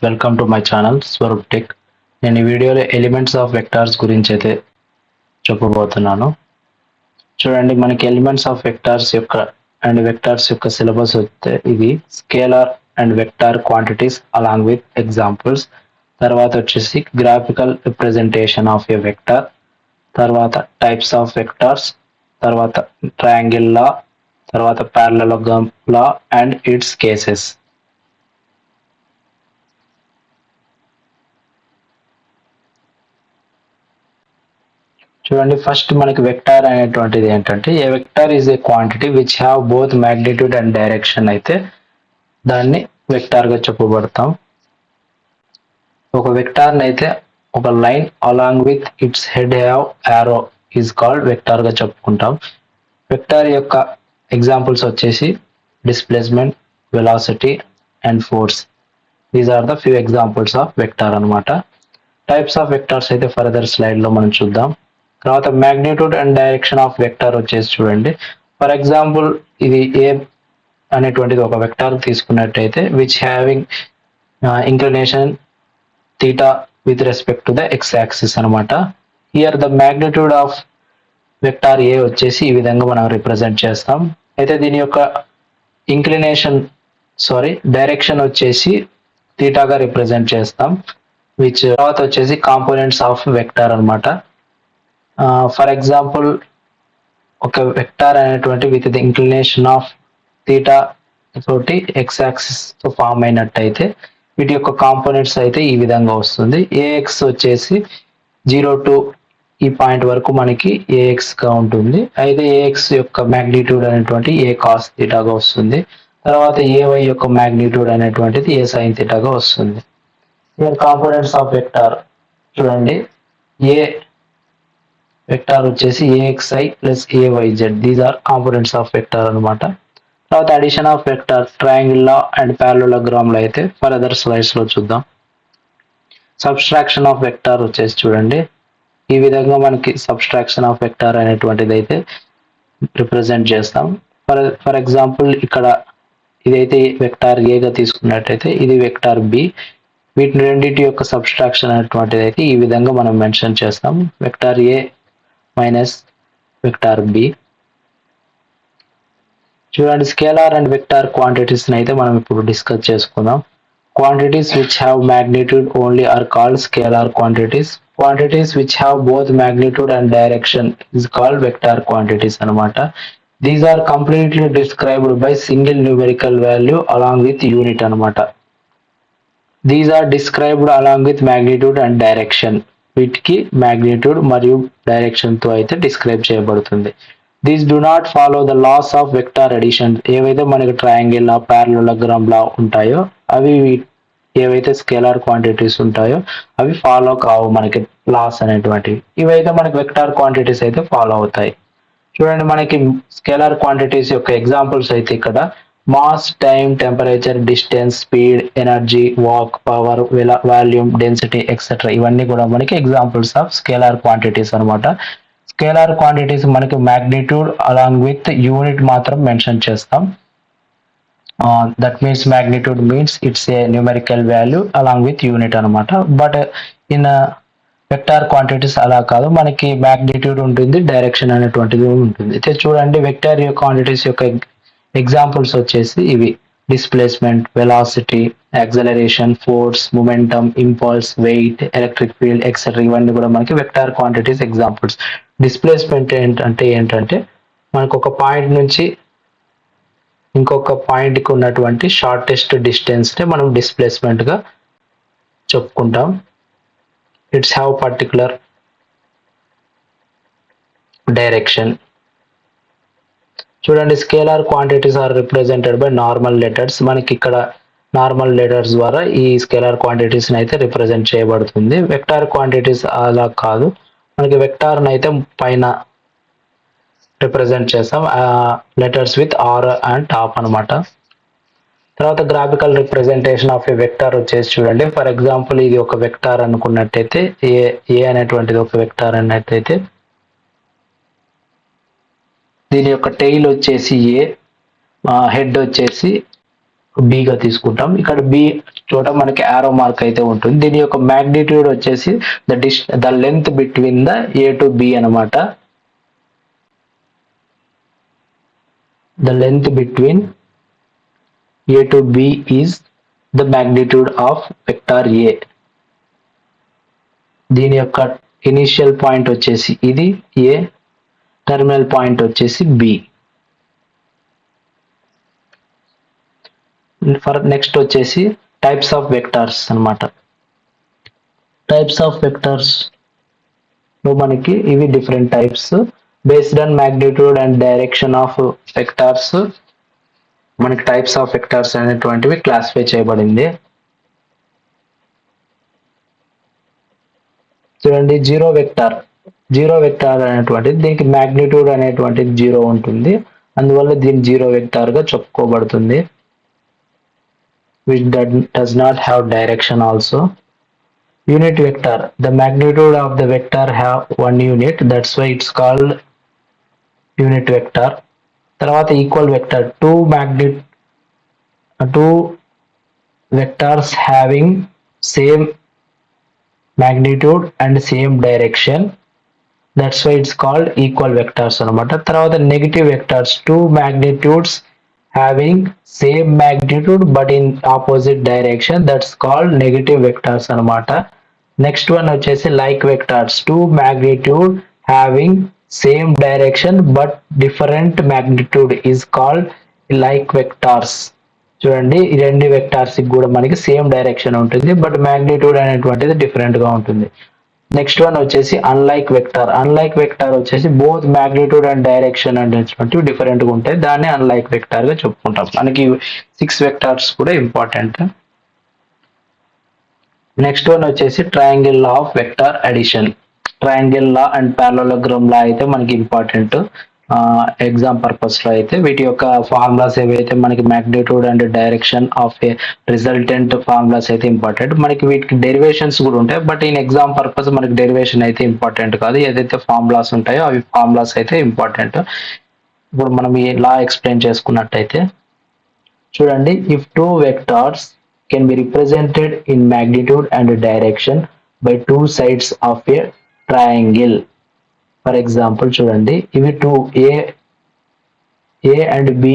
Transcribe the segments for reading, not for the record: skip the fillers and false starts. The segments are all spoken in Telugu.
Welcome to my channel Swaroop tech. నేను ఈ వీడియోలో ఎలిమెంట్స్ ఆఫ్ వెక్టార్స్ గురించి అయితే చెప్పబోతున్నాను. చూడండి, మనకి ఎలిమెంట్స్ ఆఫ్ వెక్టార్స్ యొక్క సిలబస్ వస్తే ఇది scalar and vector quantities along with examples, తర్వాత వచ్చేసి graphical representation of a vector, తర్వాత టైప్స్ ఆఫ్ వెక్టార్స్, తర్వాత ట్రయాంగిల్ లా, తర్వాత parallelogram law and its cases. చూడండి, ఫస్ట్ మనకి వెక్టార్ అనేటువంటిది ఏంటంటే a vector is a quantity which have both magnitude and direction అయితే దాన్ని వెక్టార్ గా చెప్పబడతాం. ఒక వెక్టార్ అయితే ఒక line along with its head have arrow is called vector గా చెప్పుకుంటాం. వెక్టార్ యొక్క ఎగ్జాంపుల్స్ వచ్చేసి displacement, velocity and force. These are the few examples of vector అనమాట. టైప్స్ ఆఫ్ వెక్టార్స్ అయితే ఫర్దర్ స్లైడ్ లో మనం చూద్దాం. తర్వాత magnitude and direction of vector వచ్చేసి చూడండి, ఫర్ ఎగ్జాంపుల్ ఇది ఏ అనేటువంటిది ఒక వెక్టార్ తీసుకున్నట్టయితే which having inclination theta with respect to the X axis అనమాట. Here the magnitude of vector A వచ్చేసి ఈ విధంగా మనం రిప్రజెంట్ చేస్తాం. అయితే దీని యొక్క డైరెక్షన్ వచ్చేసి థీటాగా రిప్రజెంట్ చేస్తాం. విచ్ తర్వాత వచ్చేసి కాంపోనెంట్స్ ఆఫ్ వెక్టార్ అనమాట. ఫర్ ఎగ్జాంపుల్ ఒక వెక్టార్ అనేటువంటి with the inclination of theta తోటి ఎక్స్ యాక్సిస్ తో ఫామ్ అయినట్టయితే వీటి యొక్క కాంపోనెంట్స్ అయితే ఈ విధంగా వస్తుంది. ఏఎక్స్ వచ్చేసి 0 to ఈ పాయింట్ వరకు మనకి ఏఎక్స్ గా ఉంటుంది. అయితే ఏఎక్స్ యొక్క మ్యాగ్నిట్యూడ్ అనేటువంటి ఏ కాస్ థీటాగా వస్తుంది. తర్వాత ఏవై యొక్క మ్యాగ్నిట్యూడ్ అనేటువంటిది ఏ సైన్ థీటాగా వస్తుంది. కాంపోనెంట్స్ ఆఫ్ వెక్టార్ చూడండి, ఏ వెక్టార్ వచ్చేసి AXI plus AYZ, these are components of vector అనమాట. తర్వాత addition of vector triangle law and parallelogram లో అయితే ఫర్దర్ స్లైడ్స్ లో చూద్దాం. సబ్స్ట్రాక్షన్ ఆఫ్ వెక్టార్ వచ్చేసి చూడండి, ఈ విధంగా మనకి సబ్స్ట్రాక్షన్ ఆఫ్ వెక్టార్ అనేటువంటిది అయితే రిప్రజెంట్ చేస్తాం. ఫర్ ఎగ్జాంపుల్ ఇక్కడ ఇదైతే వెక్టార్ ఏగా తీసుకున్నట్టయితే ఇది వెక్టార్ బి. వీటిని రెండింటి యొక్క సబ్స్ట్రాక్షన్ అనేటువంటిది అయితే ఈ విధంగా మనం మెన్షన్ చేస్తాం, vector A minus vector B. చూడండి, స్కేలార్ అండ్ వెక్టార్ క్వాంటిటీస్ అయితే మనం ఇప్పుడు డిస్కస్ చేసుకుందాం. Quantities which have magnitude only are called scalar quantities. Quantities which have both magnitude and direction is called vector quantities అనమాట. These are completely described by single numerical value along with unit అనమాట. These are described along with magnitude and direction. వీటికి మ్యాగ్నిట్యూడ్ మరియు డైరెక్షన్ తో అయితే డిస్క్రైబ్ చేయబడుతుంది. These do not follow the laws of vector addition. ఏవైతే మనకి ట్రయాంగిల్ లా, పారలెలోగ్రామ్ లా ఉంటాయో అవి ఏవైతే స్కేలార్ క్వాంటిటీస్ ఉంటాయో అవి ఫాలో కావు మనకి లాస్ అనేటువంటివి. ఇవైతే మనకి వెక్టార్ క్వాంటిటీస్ అయితే ఫాలో అవుతాయి. చూడండి, మనకి స్కేలార్ క్వాంటిటీస్ యొక్క ఎగ్జాంపుల్స్ అయితే ఇక్కడ mass, time, temperature, distance, speed, energy, walk, power, volume, density etcetera ఇవన్నీ కూడా మనకి ఎగ్జాంపుల్స్ ఆఫ్ స్కేలార్ క్వాంటిటీస్ అనమాట. స్కేలార్ క్వాంటిటీస్ మనకి మ్యాగ్నిట్యూడ్ అలాంగ్ విత్ యూనిట్ మాత్రం మెన్షన్ చేస్తాం. That means magnitude means it's a numerical value along with unit అనమాట. బట్ ఇన్ వెక్టార్ క్వాంటిటీస్ అలా కాదు, మనకి మ్యాగ్నిట్యూడ్ ఉంటుంది, డైరెక్షన్ అనేటువంటిది ఉంటుంది. అయితే చూడండి, వెక్టార్ క్వాంటిటీస్ యొక్క ఎగ్జాంపుల్స్ వచ్చేసి ఇవి displacement, velocity, acceleration, force, momentum, impulse, weight, electric field etcetera ఇవన్నీ కూడా మనకి వెక్టార్ క్వాంటిటీస్ ఎగ్జాంపుల్స్. డిస్ప్లేస్మెంట్ ఏంటంటే మనకు ఒక పాయింట్ నుంచి ఇంకొక పాయింట్ కి ఉన్నటువంటి షార్టెస్ట్ డిస్టెన్స్ ని మనం డిస్ప్లేస్మెంట్ గా చెప్పుకుంటాం. It's have particular direction. చూడండి, scalar quantities are represented by normal letters. మనకి ఇక్కడ నార్మల్ లెటర్స్ ద్వారా ఈ స్కేలార్ క్వాంటిటీస్ అయితే రిప్రజెంట్ చేయబడుతుంది. వెక్టార్ క్వాంటిటీస్ అలా కాదు, మనకి వెక్టార్ అయితే పైన రిప్రజెంట్ చేస్తాం letters with are and top అనమాట. తర్వాత graphical representation of a vector వచ్చేసి చూడండి, ఫర్ ఎగ్జాంపుల్ ఇది ఒక వెక్టార్ అనుకున్నట్టయితే ఏ అనేటువంటిది ఒక వెక్టార్ అన్నట్టయితే దీని యొక్క టెయిల్ వచ్చేసి ఏ, హెడ్ వచ్చేసి b గా తీసుకుంటాం. ఇక్కడ b చోట మనకి యారో మార్క్ అయితే ఉంటుంది. దీని యొక్క మాగ్నిట్యూడ్ వచ్చేసి the length between the a to b అనమాట. The length between a to b is the magnitude of vector a. దీని యొక్క ఇనిషియల్ పాయింట్ వచ్చేసి ఇది a, టెర్మినల్ పాయింట్ వచ్చేసి b. ఫర్ నెక్స్ట్ వచ్చేసి టైప్స్ ఆఫ్ వెక్టార్స్ అన్నమాట. టైప్స్ ఆఫ్ వెక్టార్స్ లో మనకి ఇవి different types. Based on magnitude and direction of vectors మనకి టైప్స్ ఆఫ్ వెక్టార్స్ అనేటువంటివి క్లాసిఫై చేయబడింది. చూడండి, జీరో వెక్టార్ అనేటువంటిది దీనికి మాగ్నిట్యూడ్ అనేటువంటిది 0 ఉంటుంది, అందువల్ల దీన్ని జీరో వెక్టార్ గా చెప్పుకోబడుతుంది. which does not have direction also. Unit vector, the magnitude of the vector have 1 unit, that's why it's called unit vector. తర్వాత equal vector, two vectors having same magnitude and same direction, that's why it's called equal vectors అనమాట. తర్వాత negative vectors, two magnitudes having same magnitude but in opposite direction, that's called negative vectors అనమాట. నెక్స్ట్ వన్ వచ్చేసి like vectors, two magnitude having same direction but different magnitude is called like vectors. చూడండి, ఈ రెండు వెక్టార్స్ కూడా మనకి సేమ్ డైరెక్షన్ ఉంటుంది బట్ మాగ్నిట్యూడ్ అనేటువంటిది డిఫరెంట్ గా ఉంటుంది. నెక్స్ట్ వన్ వచ్చేసి అన్లైక్ వెక్టార్ వచ్చేసి బోత్ మాగ్నిట్యూడ్ అండ్ డైరెక్షన్ అనేటువంటివి డిఫరెంట్ గా ఉంటాయి, దాన్ని అన్లైక్ వెక్టార్ గా చెప్పుకుంటాం. మనకి 6 వెక్టార్స్ కూడా ఇంపార్టెంట్. నెక్స్ట్ వన్ వచ్చేసి triangle law of vector addition. Triangle law and parallelogram law అయితే మనకి ఇంపార్టెంట్ ఎగ్జామ్ పర్పస్ లో. అయితే వీటి యొక్క ఫార్ములాస్ ఏవైతే మనకి magnitude and direction of A resultant formulas అయితే ఇంపార్టెంట్. మనకి వీటికి డెరివేషన్స్ కూడా ఉంటాయి బట్ ఇన్ ఎగ్జామ్ పర్పస్ మనకి డెరివేషన్ అయితే ఇంపార్టెంట్ కాదు, ఏదైతే ఫార్ములాస్ ఉంటాయో అవి ఫార్ములాస్ అయితే ఇంపార్టెంట్. ఇప్పుడు మనం ఈ లా ఎక్స్ప్లెయిన్ చేసుకున్నట్టయితే చూడండి, if two vectors can be represented in magnitude and direction by two sides of a triangle. For example చూడండి, ఇవి ఏ అండ్ బి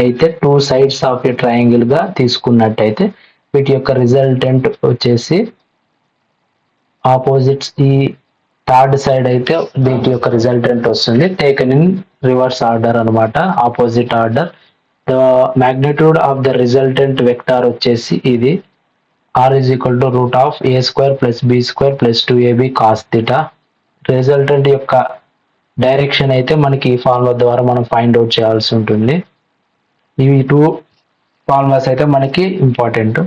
అయితే two sides of a triangle గా తీసుకున్నట్టయితే వీటి యొక్క రిజల్టెంట్ వచ్చేసి ఆపోజిట్స్. ఈ థర్డ్ సైడ్ అయితే వీటి యొక్క రిజల్టెంట్ వస్తుంది టేకెన్ ఇన్ రివర్స్ ఆర్డర్ అనమాట, opposite order. The magnitude of the resultant vector వచ్చేసి ఇది r is equal to root of a square plus b square plus 2ab cos theta. Resultant యొక్క డైరెక్షన్ అయితే మనకి ఈ ఫార్ములా ద్వారా మనం ఫైండ్ అవుట్ చేయాల్సి ఉంటుంది. ఇవి టూ ఫార్ములాస్ అయితే మనకి ఇంపార్టెంట్.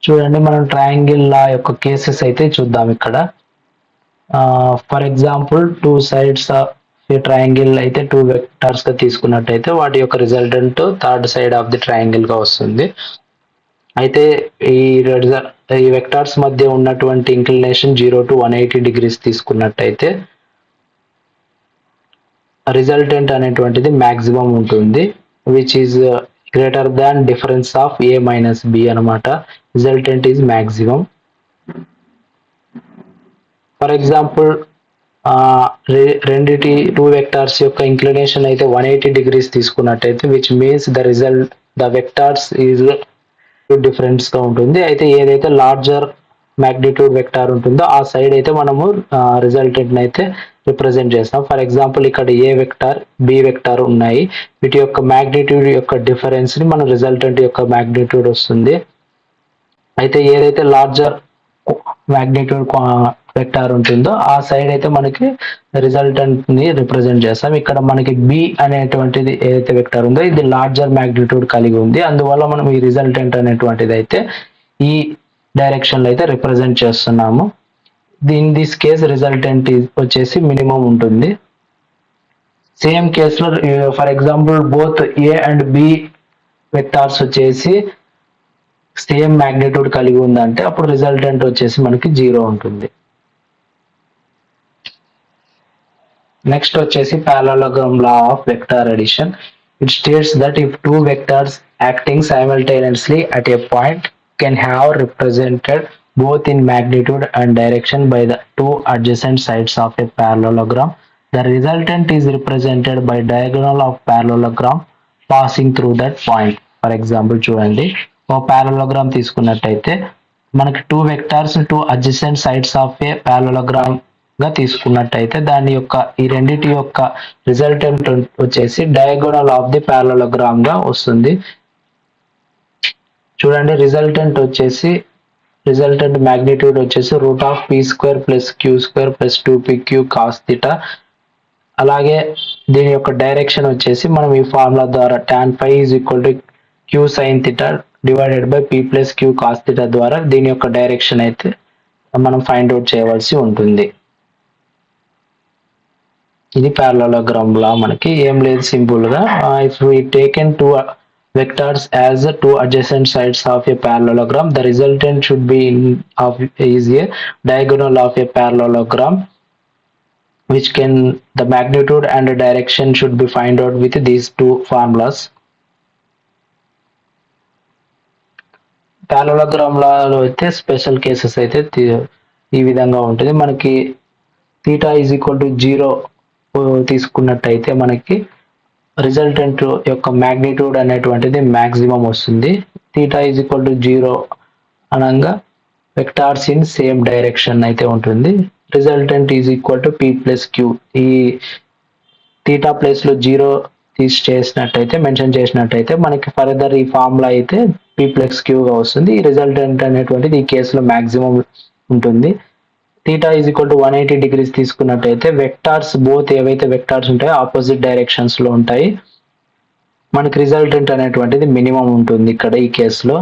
చూడండి, మనం ట్రయాంగిల్ లా యొక్క కేసెస్ అయితే చూద్దాం ఇక్కడ. For example two sides of triangle అయితే టూ వెక్టార్స్ గా తీసుకున్నట్టయితే వాటి యొక్క resultant third side of the triangle గా వస్తుంది. అయితే ఈ వెక్టార్స్ మధ్య ఉన్నటువంటి ఇంక్లినేషన్ 0 to 180 degrees తీసుకున్నట్టయితే రిజల్టెంట్ అనేటువంటిది మాక్సిమం ఉంటుంది, which is greater than difference of a minus b అనమాట. Resultant is maximum. For example రెండిటి టూ వెక్టార్స్ యొక్క ఇంక్లినేషన్ అయితే 180 degrees తీసుకున్నట్టయితే which means the vectors is difference గా ఉంటుంది. అయితే ఏదైతే లార్జర్ మాగ్నిట్యూడ్ వెక్టార్ ఉంటుందో ఆ సైడ్ అయితే మనము రిజల్టెంట్ అయితే రిప్రజెంట్ చేస్తాం. ఫర్ ఎగ్జాంపుల్ ఇక్కడ ఏ వెక్టార్ బి వెక్టార్ ఉన్నాయి, వీటి యొక్క మాగ్నిట్యూడ్ యొక్క డిఫరెన్స్ ని మన రిజల్టెంట్ యొక్క మాగ్నిట్యూడ్ వస్తుంది. అయితే ఏదైతే లార్జర్ మాగ్నిట్యూడ్ వెక్టార్ ఉంటుందో ఆ సైడ్ అయితే మనకి రిజల్టెంట్ ని రిప్రజెంట్ చేస్తాం. ఇక్కడ మనకి బి అనేటువంటిది ఏదైతే వెక్టార్ ఉందో ఇది లార్జర్ మాగ్నిట్యూడ్ కలిగి ఉంది, అందువల్ల మనం ఈ రిజల్టెంట్ అనేటువంటిది అయితే ఈ డైరెక్షన్ లో అయితే రిప్రజెంట్ చేస్తున్నాము. ఇన్ దిస్ కేస్ రిజల్టెంట్ వచ్చేసి మినిమం ఉంటుంది. సేమ్ కేసులో for example both A and B vectors వచ్చేసి సేమ్ మాగ్నిట్యూడ్ కలిగి ఉందంటే అప్పుడు రిజల్టెంట్ వచ్చేసి మనకి 0 ఉంటుంది. నెక్స్ట్ వచ్చేసి parallelogram law of vector addition. It states that if two vectors acting simultaneously at a point can have represented both in magnitude and direction by the two adjacent sides of a parallelogram. The resultant is represented by diagonal of parallelogram passing through that point. For example, చూడండి ఓ parallelogram తీసుకున్నట్టయితే మనకి two vectors two adjacent sides of A parallelogram గా తీసుకున్నట్టయితే దాని యొక్క ఈ రెండిటి యొక్క రిజల్టెంట్ వచ్చేసి డయాగోనల్ ఆఫ్ ది parallelogram గా వస్తుంది. చూడండి రిజల్టెంట్ మ్యాగ్నిట్యూడ్ వచ్చేసి root of P square plus Q square plus 2pq cos theta. అలాగే దీని యొక్క డైరెక్షన్ వచ్చేసి మనం ఈ ఫార్ములా ద్వారా tan phi is equal to queue sine theta divided by P plus queue cos theta ద్వారా దీని యొక్క డైరెక్షన్ అయితే మనం ఫైండ్ అవుట్ చేయవలసి ఉంటుంది. ఇది parallelogram లా మనకి ఏం లేదు, సింపుల్ గా if we taken two vectors as two adjacent sides of a parallelogram, the resultant should be is a diagonal of a parallelogram, which can the magnitude and the direction should be find out with these two formulas. parallelogram లో అయితే స్పెషల్ కేసెస్ అయితే ఈ విధంగా ఉంటుంది. మనకి థీటా ఈజ్ ఈక్వల్ టు 0 తీసుకున్నట్టయితే మనకి రిజల్టెంట్ యొక్క మ్యాగ్నిట్యూడ్ అనేటువంటిది మ్యాక్సిమం వస్తుంది. థీటా ఈజ్ ఈక్వల్ టు 0 అనగా వెక్టార్స్ ఇన్ సేమ్ డైరెక్షన్ అయితే ఉంటుంది. Resultant is equal to P plus Q. ఈ థీటా ప్లేస్ లో 0 మెన్షన్ చేసినట్టయితే మనకి ఫర్దర్ ఈ ఫార్ములా అయితే పీ ప్లస్ క్యూగా వస్తుంది. ఈ రిజల్టెంట్ అనేటువంటిది ఈ కేసులో మ్యాక్సిమం ఉంటుంది. Theta is equal to 180 degrees తీసుకున్నట్టయితే వెక్టార్స్ బోత్ ఏవైతే వెక్టార్స్ ఉంటాయో ఆపోజిట్ డైరెక్షన్స్ లో ఉంటాయి. మనకి రిజల్టెంట్ అనేటువంటిది మినిమం ఉంటుంది ఇక్కడ ఈ కేసులో.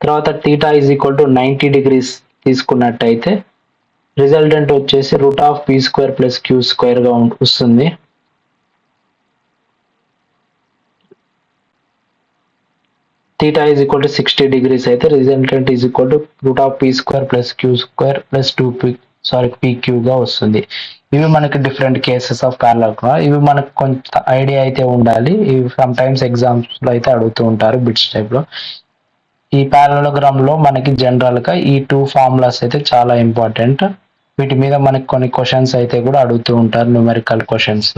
తర్వాత theta is equal to 90 degrees తీసుకున్నట్టయితే రిజల్టెంట్ వచ్చేసి root of P square plus Q square గా వస్తుంది. Theta is equal to 60 degrees అయితే resultant is equal to root of P square plus Q square plus PQ గా వస్తుంది. ఇవి మనకి డిఫరెంట్ కేసెస్ ఆఫ్ parallelogram. ఇవి మనకు కొంత ఐడియా అయితే ఉండాలి. ఇవి సమ్ టైమ్స్ ఎగ్జామ్స్ లో అయితే అడుగుతూ ఉంటారు బిట్స్ టైప్ లో. ఈ parallelogram లో మనకి జనరల్ గా ఈ టూ ఫార్ములాస్ అయితే చాలా ఇంపార్టెంట్. వీటి మీద మనకి కొన్ని క్వశ్చన్స్ అయితే కూడా అడుగుతూ ఉంటారు, న్యూమెరికల్ క్వశ్చన్స్.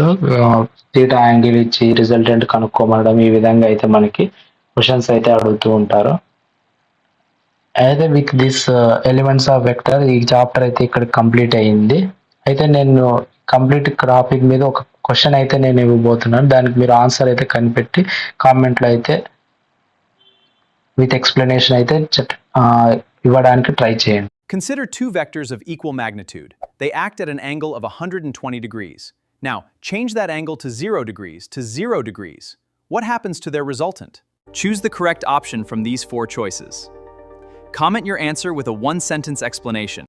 థీటా యాంగిల్ ఇచ్చి రిజల్టెంట్ కనుక్కోమనడం ఈ విధంగా అయితే మనకి క్వశ్చన్స్ అయితే అడుగుతూ ఉంటారు. అయితే with this elements of vector ఈ చాప్టర్ అయితే ఇక్కడ కంప్లీట్ అయ్యింది. అయితే నేను కంప్లీట్ టాపిక్ మీద ఒక క్వశ్చన్ అయితే నేను ఇవ్వబోతున్నాను. దానికి మీరు ఆన్సర్ అయితే కనిపెట్టి కామెంట్లో అయితే విత్ ఎక్స్ప్లెనేషన్ అయితే ఇవ్వడానికి ట్రై చేయండి. Consider two vectors of equal magnitude. They act at an angle of 120 degrees. Now, change that angle to 0 degrees to 0 degrees. What happens to their resultant? Choose the correct option from these four choices. Comment your answer with a one-sentence explanation.